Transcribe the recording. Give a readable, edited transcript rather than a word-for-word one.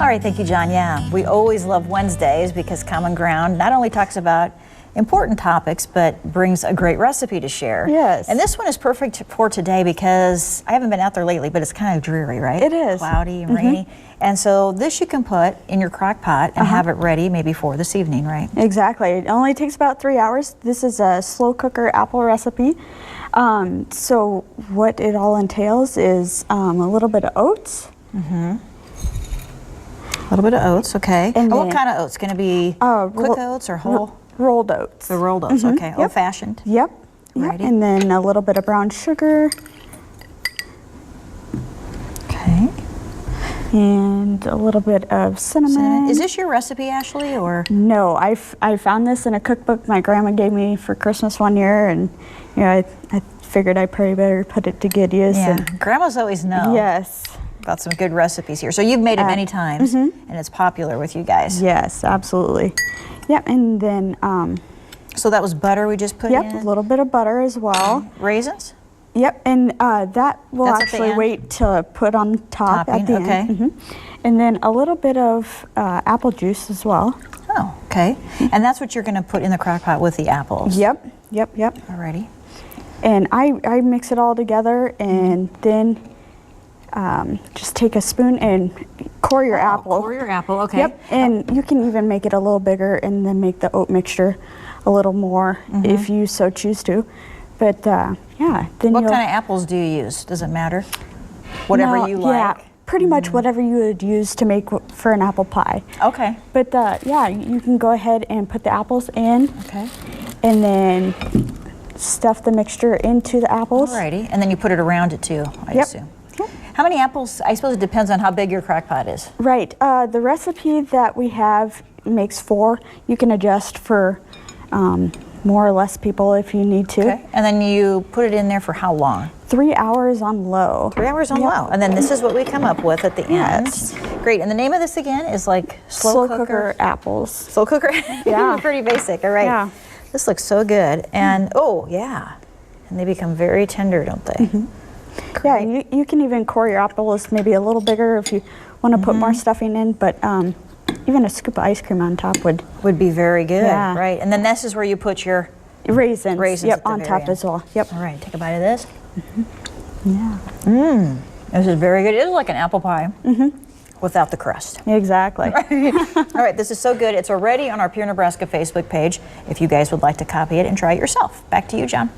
All right, thank you, John. Yeah, we always love Wednesdays because Common Ground not only talks about important topics, but brings a great recipe to share. Yes. And this one is perfect for today because I haven't been out there lately, but it's kind of dreary, right? It is. Cloudy and rainy. And so this you can put in your crock pot and have it ready maybe for this evening, right? Exactly. It only takes about 3 hours. This is a slow cooker apple recipe. So what it all entails is a little bit of oats. A little bit of oats, okay. And what kind of oats? Going to be quick oats or whole? Rolled oats. The rolled oats, okay. Old-fashioned. Yep. And then a little bit of brown sugar. Okay. And a little bit of cinnamon. Is this your recipe, Ashley, or? No, I found this in a cookbook my grandma gave me for Christmas one year, and you know, I figured I probably better put it to good use. Yeah, and grandmas always know. Yes. About some good recipes here. So you've made it many times, and it's popular with you guys. Yes, absolutely. Yep, and then so that was butter we just put in? Yep, a little bit of butter as well. Raisins? Yep, and that will actually wait to put on top at the end. And then a little bit of apple juice as well. Oh, okay. And that's what you're going to put in the crock pot with the apples? Yep. Alrighty. And I mix it all together, and then just take a spoon and core your apple. Core your apple, okay. Yep, and you can even make it a little bigger and then make the oat mixture a little more if you so choose to. But yeah, then what kind of apples do you use? Does it matter? Whatever you like? Yeah, pretty much whatever you would use to make for an apple pie. Okay. But yeah, you can go ahead and put the apples in. Okay. And then stuff the mixture into the apples. Alrighty, and then you put it around it too, I assume. Yep. How many apples? I suppose it depends on how big your crock pot is. Right. The recipe that we have makes 4. You can adjust for more or less people if you need to. Okay. And then you put it in there for how long? 3 hours on low. 3 hours on low. And then this is what we come up with at the end. Great. And the name of this again is like slow cooker apples. Slow cooker? Yeah. Pretty basic. All right. Yeah. This looks so good. And oh, yeah. And they become very tender, don't they? Yeah, and you can even core your apples maybe a little bigger if you want to put more stuffing in, but even a scoop of ice cream on top would be very good, Yeah. right? And then this is where you put your raisins at the on very top end. as well. Yep. All right, take a bite of this. Yeah. This is very good. It is like an apple pie without the crust. Exactly. All right, this is so good. It's already on our Pure Nebraska Facebook page if you guys would like to copy it and try it yourself. Back to you, John.